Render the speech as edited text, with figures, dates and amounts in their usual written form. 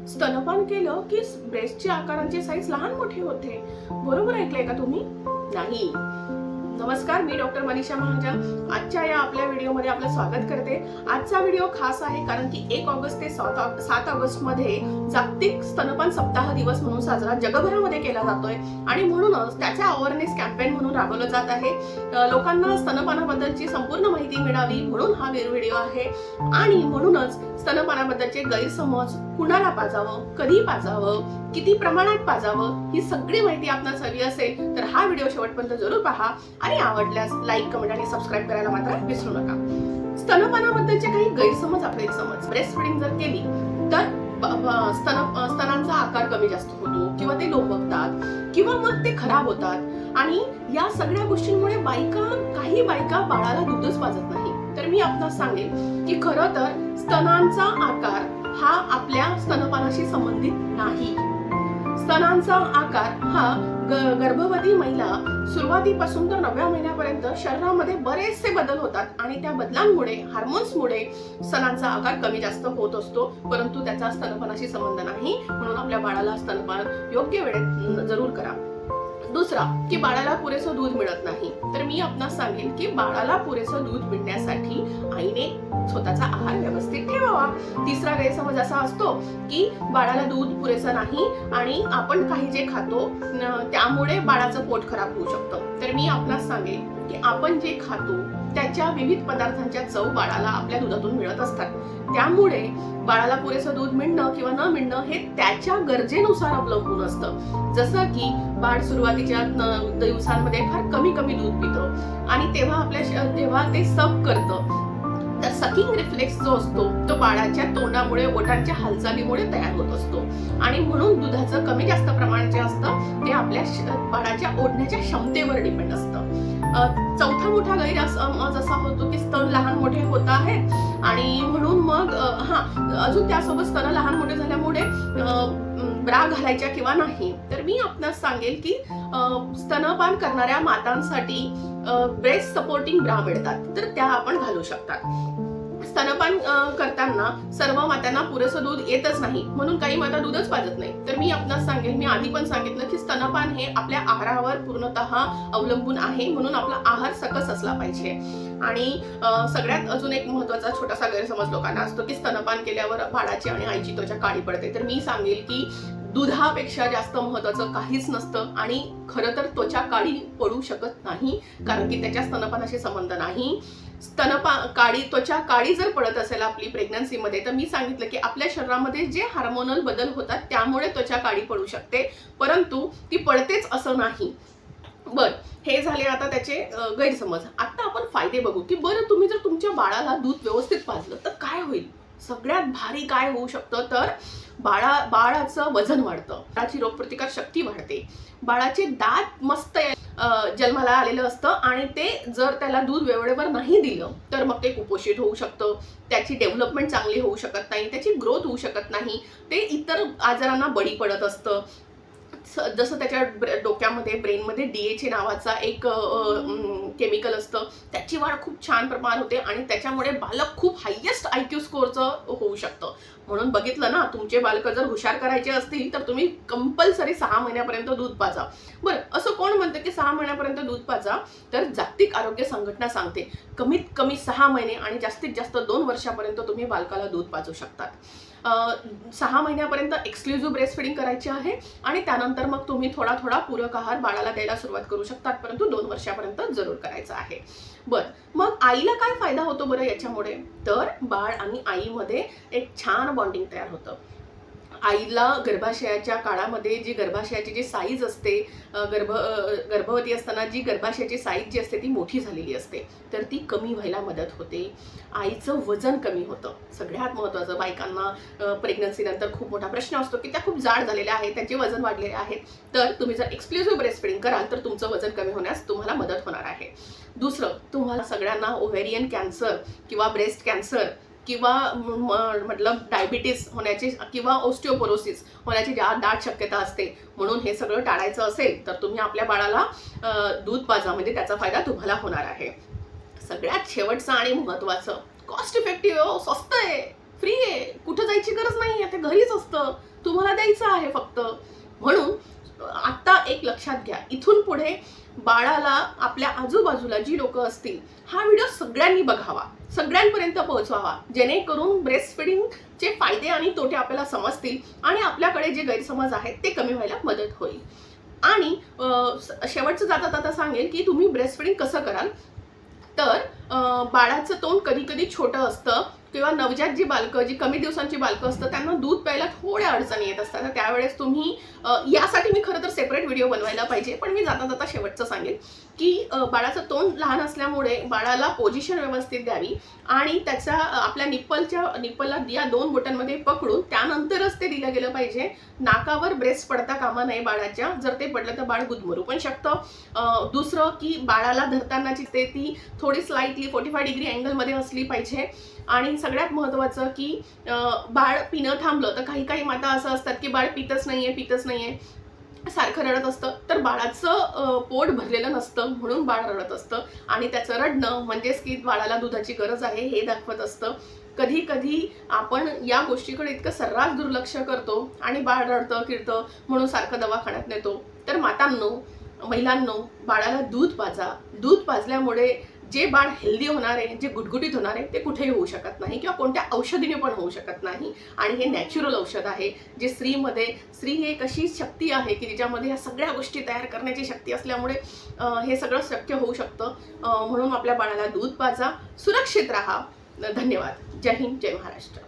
स्तनपान केलं की ब्रेस्टच्या आकारांची साईज लहान मोठी होते. बरोबर ऐकलंय का तुम्ही? नाही. नमस्कार, मी डॉक्टर मनीषा महाजन. आजच्या या आपल्या व्हिडिओमध्ये आपलं स्वागत करते. आजचा व्हिडिओ खास आहे कारण की 1 ऑगस्ट ते 7 ऑगस्ट मध्ये जागतिक स्तनपान सप्ताह दिवस म्हणून साजरा जगभरामध्ये केला जातोय आणि म्हणूनच त्याचा अवेअरनेस कॅम्पेन म्हणून राबवलं जात आहे. लोकांना स्तनपानाबद्दलची संपूर्ण माहिती मिळावी म्हणून हा व्हिडिओ आहे आणि म्हणूनच स्तनपानाबद्दलचे गैरसमज, कुणाला पाजावं, कधी पाजावं, किती प्रमाणात पाजावं, ही सगळी माहिती आपणास हवी असेल तर हा व्हिडिओ शेवटपर्यंत जरूर पहा आणि आवडल्यास लाईक, कमेंट आणि सबस्क्राईब करायला मात्र विसरू नका. स्तनपानाबद्दलचे काही गैरसमज ब्रेस्ट फिडिंग जर केली तर स्तनांचा आकार कमी जास्त होतो किंवा ते लोंबतात किंवा मग ते खराब होतात आणि या सगळ्या गोष्टींमुळे काही बायका बाळाला दूधच पाजत नाही. तर मी आपणास सांगेन की खरं तर स्तनांचा आकार हा आपल्या स्तनपानाशी संबंधित नाही. स्तनांचा आकार हा गर्भवती महिला सुरुवातीपासून तर 9व्या महिन्यापर्यंत शरीरामध्ये बरेचसे बदल होतात आणि त्या बदलांमुळे, हार्मोन्समुळे स्तनांचा आकार कमी जास्त होत असतो, परंतु त्याचा स्तनपानाशी संबंध नाही. म्हणून आपल्या बाळाला स्तनपान योग्य वेळेत जरूर करा. दुसरा की बाळाला पुरेसं दूध मिळत नाही. तर मी आपणास सांगेन की बाळाला पुरेसं दूध मिळण्यासाठी आईने स्वतःचा आहार व्यवस्थित ठेवावा. तिसरा गैरसमज असा असतो की बाळाला दूध पुरेसं नाही आणि आपण काही जे खातो त्यामुळे बाळाचं पोट खराब होऊ शकतं. तर मी आपणास सांगेन की आपण जे खातो त्याच्या विविध पदार्थांच्या चव बाळाला आपल्या दुधातून मिळत असतात. त्यामुळे बाळाला पुरेसं दूध मिळणं किंवा न मिळणं हे त्याच्या गरजेनुसार अवलंबून असतं. जसं की बाळ सुरुवातीच्या दिवसांमध्ये फार कमी दूध पितं आणि जेव्हा ते सक करतं तर सकिंग रिफ्लेक्स जो असतो तो बाळाच्या तोंडामुळे, ओठांच्या हालचालीमुळे तयार होत असतो आणि म्हणून दुधाचं कमी जास्त प्रमाण जे असतं ते आपल्या बाळाच्या ओढण्याच्या क्षमतेवर डिपेंड असतं. चौथा मोठा गैरसमज असा होतो की स्तन लहान मोठे होत आहेत आणि म्हणून मग अजून त्यासोबत स्तन लहान मोठे झाल्यामुळे ब्रा घालायच्या किंवा नाही. तर मी आपणास सांगेल की स्तनपान करणाऱ्या मातांसाठी ब्रेस्ट सपोर्टिंग ब्रा मिळतात, तर त्या आपण घालू शकतात. स्तनपान करताना सर्व मातांना पुरेसं दूध येतच नाही म्हणून काही माता दूधच पाजत नाही. तर मी आपणास सांगेल, मी आधी पण सांगितलं की स्तनपान हे आपल्या आहारावर पूर्णतः अवलंबून आहे म्हणून आपला आहार सकस असला पाहिजे. आणि सगळ्यात अजून एक महत्वाचा छोटासा गैरसमज लोकांना असतो की स्तनपान केल्यावर बाळाची आणि आईची त्वचा काळी पडते. तर मी सांगेल की दुधापेक्षा जास्त महत्वाचं काहीच नसतं आणि खरं तर त्वचा काळी पडू शकत नाही कारण की त्याच्या स्तनपानाशी संबंध नाही. त्वचा काळी जर पडत असेल आपली प्रेग्नन्सीमध्ये तर मी सांगितलं की आपल्या शरीरामध्ये जे हार्मोनल बदल होतात त्यामुळे त्वचा काळी पडू शकते, परंतु ती पडतेच असं नाही. बर, हे झाले आता त्याचे गैरसमज. आता आपण फायदे बघू की बरं तुम्ही जर तुमच्या बाळाला दूध व्यवस्थित पाजलं तर काय होईल. सगळ्यात भारी काय होऊ शकतं तर बाळाचं वजन वाढतं, बाळाची रोगप्रतिकार शक्ती वाढते, बाळाचे दात मस्त जन्माला आलेलं असतं आणि ते जर त्याला दूध वेळेवर नाही दिलं तर मग ते कुपोषित होऊ शकतं, त्याची डेव्हलपमेंट चांगली होऊ शकत नाही, त्याची ग्रोथ होऊ शकत नाही, ते इतर आजारांना बळी पडत असतं. जसं त्याच्या डोक्यामध्ये, ब्रेनमध्ये DHA नावाचा एक केमिकल असतं, त्याची वाढ खूप छान प्रमाणात होते आणि त्याच्यामुळे बालक खूप हायेस्ट IQ स्कोअरचं होऊ शकतं. म्हणून बघितलं ना, तुमचे बालक जर हुशार करायचे असतील तर तुम्ही कंपल्सरी 6 महिन्यापर्यंत दूध पाजा. बरं, असं कोण म्हणतं की 6 महिन्यापर्यंत दूध पाजा? तर जागतिक आरोग्य संघटना सांगते कमीत कमी 6 महिने आणि जास्तीत जास्त 2 वर्षापर्यंत तुम्ही बालकाला दूध पाजू शकतात. 6 महिन्यापर्यंत एक्सक्लुझिव्ह ब्रेस्ट फिडिंग करायची आहे आणि त्यानंतर मग तुम्ही थोडा पूरक आहार बाळाला द्यायला सुरुवात करू शकतात, परंतु 2 वर्षापर्यंत जरूर करायचं आहे. बरं, मग आईला काय फायदा होतो बरं याच्यामुळे? तर बाळ आणि आईमध्ये एक छान बॉन्डिंग तयार होतं. आईला गर्भाशयाच्या काळामध्ये गर्भाशयाची जी साईज असते, गर्भवती असताना जी गर्भाशयाची साईज जी असते ती मोठी झालेली असते, तर ती कमी व्हायला मदत होते. आईचं वजन कमी होतं. सगळ्यात महत्त्वाचं, बायकांना प्रेग्नन्सीनंतर खूप मोठा प्रश्न असतो की त्या खूप जाड झालेल्या आहेत, त्यांचे वजन वाढलेले आहेत. तर तुम्ही जर एक्सक्लुझिव्ह ब्रेस्ट फिडिंग कराल तर तुमचं वजन कमी होण्यास तुम्हाला मदत होणार आहे. दुसरं, तुम्हाला सगळ्यांना ओव्हेरियन कॅन्सर किंवा ब्रेस्ट कॅन्सर किंवा मतलब डायबिटीस होण्याची किंवा ऑस्टिओपोरोसिस होण्याची दाट शक्यता असते. म्हणून हे सगळं टाळायचं असेल तर तुम्ही आपल्या बाळाला दूध पाजा, म्हणजे त्याचा फायदा तुम्हाला होणार आहे. सगळ्यात शेवटचं आणि महत्त्वाचं, कॉस्ट इफेक्टिव्ह, स्वस्त आहे. फ्री आहे, कुठं जायची गरज नाही आहे, ते घरीच असतं, तुम्हाला द्यायचं आहे फक्त. म्हणून आत्ता एक लक्षात घ्या, इथून पुढे बाळाला आपल्या आजूबाजूला जी लोक असतील हा व्हिडिओ सगळ्यांनी बघावा, सगळ्यांपर्यंत पोहोचवावा, जेणेकरून ब्रेस्ट फिडिंगचे फायदे आणि तोटे आपल्याला समजतील आणि आपल्याकडे जे गैरसमज आहेत ते कमी व्हायला मदत होईल. आणि शेवटचं जाता जाता सांगेल की तुम्ही ब्रेस्ट फिडिंग कसं कराल. तर बाळाचं तोंड कधी कधी छोटं असतं किंवा नवजात जी बालकं, जी कमी दिवसांची बालकं असतं त्यांना दूध प्यायला थोड्या अडचणी येत असतात. तर त्यावेळेस तुम्ही यासाठी मी खरं तर सेपरेट व्हिडिओ बनवायला पाहिजे, पण मी जाता जाता शेवटचं सांगेन की बाळाचं तोंड लहान असल्यामुळे बाळाला पोझिशन व्यवस्थित द्यावी आणि त्याचा आपल्या निप्पलला या 2 बोटांमध्ये पकडून त्यानंतरच ते दिलं गेलं पाहिजे. नाकावर ब्रेस्ट पडता कामा नये बाळाच्या, जर ते पडलं तर बाळ गुदमरू पण शकतं. दुसरं की बाळाला धरतानाची ती थोडी स्लाइटली 45 डिग्री अँगलमध्ये असली पाहिजे. आणि सगळ्यात महत्त्वाचं की बाळ पिणं थांबलं तर काही माता असं असतात की बाळ पितच नाहीये सारखं रडत असतं, तर बाळाचं पोट भरलेलं नसतं म्हणून बाळ रडत असतं आणि त्याचं रडणं म्हणजेच की बाळाला दुधाची गरज आहे हे दाखवत असतं. कधी कधी आपण या गोष्टीकडे इतकं सर्रास दुर्लक्ष करतो आणि बाळ रडतं किरतं म्हणून सारखं दवाखान्यात नेतो. तर मातांनो, महिलांनो, बाळाला दूध पाजा. दूध पाजल्यामुळे जे बाळ हेल्दी होणार आहे, जे गुटगुटीत होणार आहे ते कुठेही होऊ शकत नाही किंवा कोणत्या औषधीने पण होऊ शकत नाही. आणि हे नॅचरल औषध आहे जे स्त्री ही एक अशी शक्ती आहे की तिच्यामध्ये ह्या सगळ्या गोष्टी तयार करण्याची शक्ती असल्यामुळे हे सगळं शक्य होऊ शकतं. म्हणून आपल्या बाळाला दूध पाजा, सुरक्षित राहा. धन्यवाद. जय हिंद, जय महाराष्ट्र.